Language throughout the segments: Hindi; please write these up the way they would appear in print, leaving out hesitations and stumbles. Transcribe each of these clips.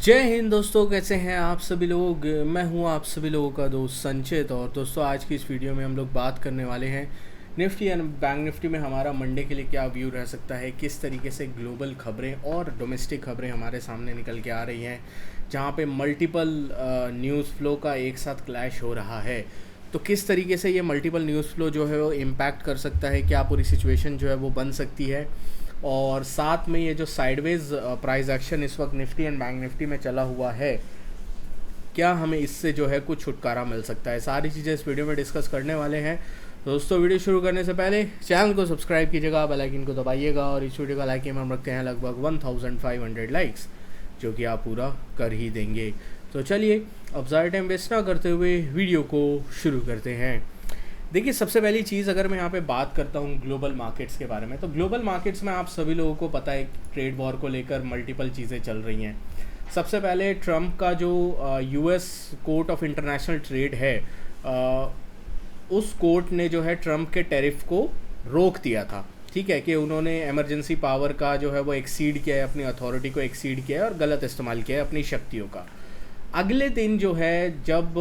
जय हिंद दोस्तों, कैसे हैं आप सभी लोग। मैं हूं आप सभी लोगों का दोस्त संचित। और दोस्तों, आज की इस वीडियो में हम लोग बात करने वाले हैं निफ्टी एंड बैंक निफ्टी में हमारा मंडे के लिए क्या व्यू रह सकता है, किस तरीके से ग्लोबल खबरें और डोमेस्टिक खबरें हमारे सामने निकल के आ रही हैं, जहां पे मल्टीपल न्यूज़ फ्लो का एक साथ क्लैश हो रहा है। तो किस तरीके से ये मल्टीपल न्यूज़ फ्लो जो है वो इम्पैक्ट कर सकता है, क्या पूरी सिचुएशन जो है वो बन सकती है। और साथ में ये जो साइडवेज प्राइस एक्शन इस वक्त निफ्टी एंड बैंक निफ्टी में चला हुआ है, क्या हमें इससे जो है कुछ छुटकारा मिल सकता है, सारी चीज़ें इस वीडियो में डिस्कस करने वाले हैं। दोस्तों, वीडियो शुरू करने से पहले चैनल को सब्सक्राइब कीजिएगा, बेल आइकन को दबाइएगा और इस वीडियो का लाइक हम रखते हैं लगभग 1500 लाइक्स, जो कि आप पूरा कर ही देंगे। तो चलिए अब ज़्यादा टाइम वेस्ट ना करते हुए वीडियो को शुरू करते हैं। देखिए, सबसे पहली चीज़ अगर मैं यहाँ पे बात करता हूँ ग्लोबल मार्केट्स के बारे में, तो ग्लोबल मार्केट्स में आप सभी लोगों को पता है ट्रेड वॉर को लेकर मल्टीपल चीज़ें चल रही हैं। सबसे पहले ट्रम्प का जो US court of international trade है, उस कोर्ट ने जो है ट्रम्प के टैरिफ को रोक दिया था। ठीक है कि उन्होंने इमरजेंसी पावर का जो है वो एक्सीड किया है, अपनी अथॉरिटी को एक्सीड किया है और गलत इस्तेमाल किया है अपनी शक्तियों का। अगले दिन जो है, जब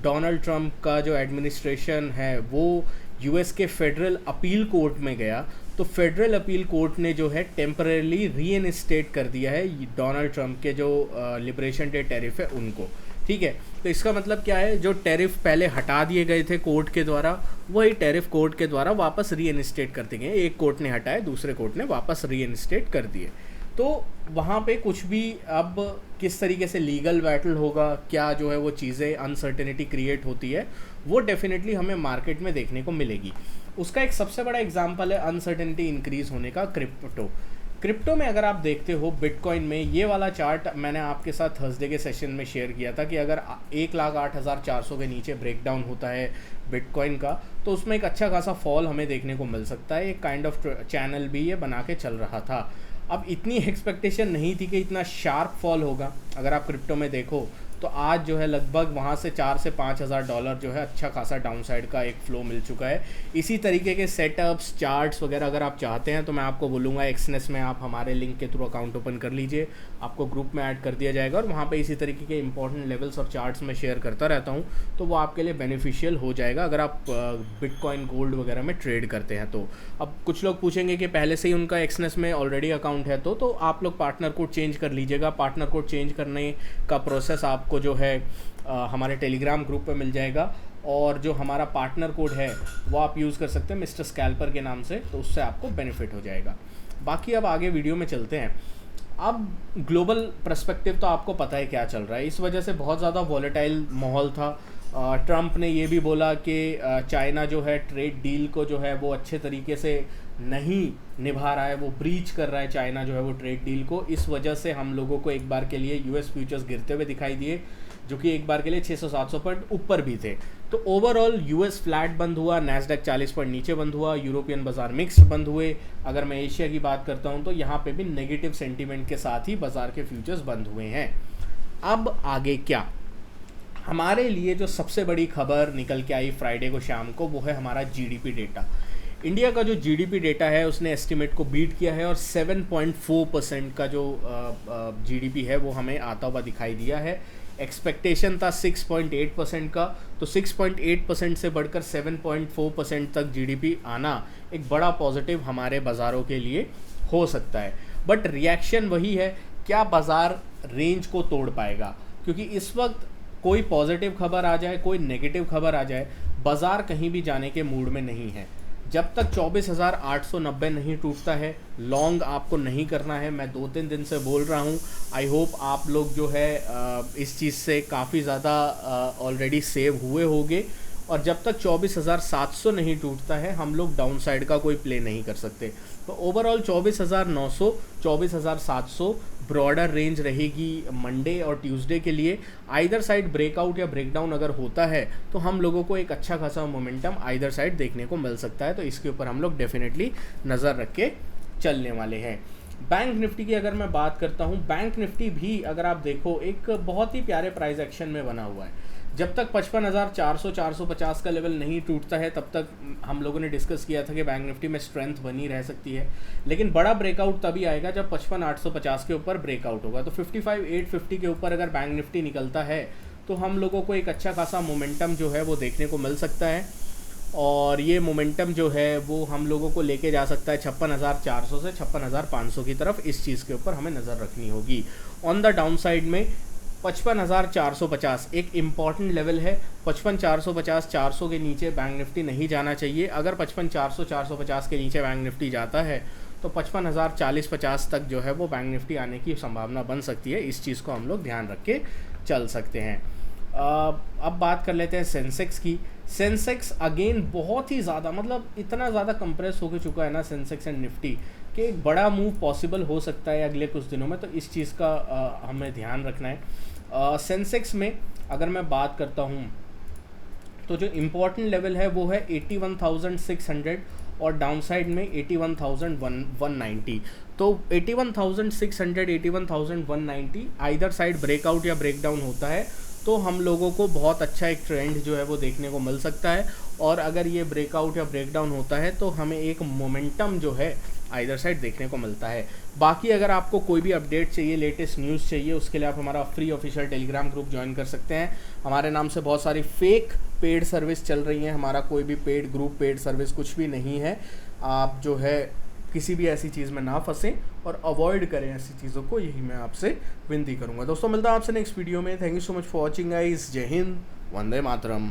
डोनाल्ड ट्रंप का जो एडमिनिस्ट्रेशन है वो यूएस के फेडरल अपील कोर्ट में गया, तो फेडरल अपील कोर्ट ने जो है टेम्परेली रीइंस्टेट कर दिया है डोनाल्ड ट्रंप के जो लिबरेशन डे टैरिफ है उनको। ठीक है, तो इसका मतलब क्या है, जो टैरिफ पहले हटा दिए गए थे कोर्ट के द्वारा, वही टैरिफ कोर्ट के द्वारा वापस रीइंस्टेट कर दिए गए। एक कोर्ट ने हटाए, दूसरे कोर्ट ने वापस रीइंस्टेट कर दिए। तो वहाँ पे कुछ भी अब किस तरीके से लीगल बैटल होगा, क्या जो है वो चीज़ें अनसर्टेनिटी क्रिएट होती है, वो डेफिनेटली हमें मार्केट में देखने को मिलेगी। उसका एक सबसे बड़ा एग्जांपल है अनसर्टेनिटी इंक्रीज़ होने का क्रिप्टो में अगर आप देखते हो बिटकॉइन में, ये वाला चार्ट मैंने आपके साथ थर्सडे के सेशन में शेयर किया था कि अगर 1,08,400 के नीचे ब्रेकडाउन होता है बिटकॉइन का, तो उसमें एक अच्छा खासा फॉल हमें देखने को मिल सकता है। एक काइंड ऑफ चैनल भी ये बना के चल रहा था। अब इतनी एक्सपेक्टेशन नहीं थी कि इतना शार्प फॉल होगा। अगर आप क्रिप्टो में देखो तो आज जो है लगभग वहाँ से 4 से 5 हज़ार डॉलर जो है अच्छा खासा डाउनसाइड का एक फ्लो मिल चुका है। इसी तरीके के सेटअप्स, चार्ट्स वगैरह अगर आप चाहते हैं तो मैं आपको बोलूँगा एक्सनेस में आप हमारे लिंक के थ्रू अकाउंट ओपन कर लीजिए, आपको ग्रुप में ऐड कर दिया जाएगा और वहाँ पे इसी तरीके के इंपॉर्टेंट लेवल्स और चार्ट्स में शेयर करता रहता हूँ, तो वो आपके लिए बेनिफिशियल हो जाएगा अगर आप बिटकॉइन, गोल्ड वगैरह में ट्रेड करते हैं। तो अब कुछ लोग पूछेंगे कि पहले से ही उनका एक्सनेस में ऑलरेडी अकाउंट है, तो आप लोग पार्टनर कोड चेंज कर लीजिएगा। पार्टनर कोड चेंज करने का प्रोसेस आपको जो है हमारे टेलीग्राम ग्रुप पे मिल जाएगा, और जो हमारा पार्टनर कोड है वो आप यूज़ कर सकते हैं मिस्टर स्कैल्पर के नाम से, तो उससे आपको बेनिफिट हो जाएगा। बाकी अब आगे वीडियो में चलते हैं। अब ग्लोबल पर्सपेक्टिव तो आपको पता है क्या चल रहा है, इस वजह से बहुत ज़्यादा वॉलेटाइल माहौल था। ट्रम्प ने ये भी बोला कि चाइना जो है ट्रेड डील को जो है वो अच्छे तरीके से नहीं निभा रहा है, वो ब्रीच कर रहा है चाइना जो है वो ट्रेड डील को। इस वजह से हम लोगों को एक बार के लिए यूएस फ्यूचर्स गिरते हुए दिखाई दिए, जो कि एक बार के लिए 600-700 पॉइंट ऊपर भी थे। तो ओवरऑल यूएस फ्लैट बंद हुआ, नैस्डैक 40 पॉइंट नीचे बंद हुआ, यूरोपियन बाजार मिक्स्ड बंद हुए। अगर मैं एशिया की बात करता हूँ तो यहाँ पे भी नेगेटिव सेंटीमेंट के साथ ही बाजार के फ्यूचर्स बंद हुए हैं। अब आगे क्या, हमारे लिए जो सबसे बड़ी खबर निकल के आई फ्राइडे को शाम को, वो है हमारा जीडीपी डेटा। इंडिया का जो जीडीपी डेटा है उसने एस्टिमेट को बीट किया है और 7.4% का जो जीडीपी है वो हमें आता हुआ दिखाई दिया है। एक्सपेक्टेशन था 6.8% का, तो 6.8% से बढ़कर 7.4% तक जीडीपी आना एक बड़ा पॉजिटिव हमारे बाज़ारों के लिए हो सकता है। बट रिएक्शन वही है, क्या बाज़ार रेंज को तोड़ पाएगा? क्योंकि इस वक्त कोई पॉजिटिव खबर आ जाए, कोई नेगेटिव खबर आ जाए, बाज़ार कहीं भी जाने के मूड में नहीं है। जब तक 24,890 नहीं टूटता है, लॉन्ग आपको नहीं करना है। मैं 2-3 दिन से बोल रहा हूँ, आई होप आप लोग जो है इस चीज़ से काफ़ी ज़्यादा ऑलरेडी सेव हुए होंगे। और जब तक 24,700 नहीं टूटता है, हम लोग डाउन साइड का कोई प्ले नहीं कर सकते। तो ओवरऑल 24,900, 24,700 ब्रॉडर रेंज रहेगी मंडे और ट्यूसडे के लिए। आइदर साइड ब्रेकआउट या ब्रेकडाउन अगर होता है तो हम लोगों को एक अच्छा खासा मोमेंटम आइदर साइड देखने को मिल सकता है। तो इसके ऊपर हम लोग डेफिनेटली नज़र रख के चलने वाले हैं। बैंक निफ्टी की अगर मैं बात करता हूं, बैंक निफ्टी भी अगर आप देखो एक बहुत ही प्यारे प्राइस एक्शन में बना हुआ है। जब तक 55,400 450 का लेवल नहीं टूटता है तब तक हम लोगों ने डिस्कस किया था कि बैंक निफ्टी में स्ट्रेंथ बनी रह सकती है, लेकिन बड़ा ब्रेकआउट तभी आएगा जब 55,850 के ऊपर ब्रेकआउट होगा। तो 55,850 के ऊपर अगर बैंक निफ्टी निकलता है तो हम लोगों को एक अच्छा खासा मोमेंटम जो है वो देखने को मिल सकता है, और ये मोमेंटम जो है वो हम लोगों को लेके जा सकता है 56,400 से 56,500 की तरफ। इस चीज़ के ऊपर हमें नज़र रखनी होगी। ऑन द डाउन साइड में 55,450 एक इम्पॉर्टेंट लेवल है। 55,450 400 के नीचे बैंक निफ्टी नहीं जाना चाहिए। अगर 55,400 450 के नीचे बैंक निफ्टी जाता है तो 55,040-50 तक जो है वो बैंक निफ्टी आने की संभावना बन सकती है। इस चीज़ को हम लोग ध्यान रख के चल सकते हैं। अब बात कर लेते हैं सेंसेक्स की। सेंसेक्स अगेन बहुत ही ज़्यादा, मतलब इतना ज़्यादा कंप्रेस होकर चुका है ना सेंसेक्स एंड निफ्टी कि एक बड़ा मूव पॉसिबल हो सकता है अगले कुछ दिनों में, तो इस चीज़ का हमें ध्यान रखना है। सेंसेक्स में अगर मैं बात करता हूँ तो जो इम्पोर्टेंट लेवल है वो है 81,600 और डाउन साइड में 81,190। तो 81,600 81,190 आइदर साइड ब्रेकआउट या ब्रेकडाउन होता है तो हम लोगों को बहुत अच्छा एक ट्रेंड जो है वो देखने को मिल सकता है, और अगर ये ब्रेकआउट या ब्रेकडाउन होता है तो हमें एक मोमेंटम जो है आइदर साइड देखने को मिलता है। बाकी अगर आपको कोई भी अपडेट चाहिए, लेटेस्ट न्यूज़ चाहिए, उसके लिए आप हमारा free official Telegram group join कर सकते हैं। हमारे नाम से बहुत सारी फेक पेड सर्विस चल रही हैं, हमारा कोई भी पेड ग्रुप पेड सर्विस कुछ भी नहीं है। आप जो है किसी भी ऐसी चीज़ में ना फंसें और अवॉइड करें ऐसी चीज़ों को, यही मैं आपसे विनती करूँगा। दोस्तों मिलता है आपसे नेक्स्ट वीडियो में। Thank you so much for watching guys. जय हिंद, वंदे मातरम।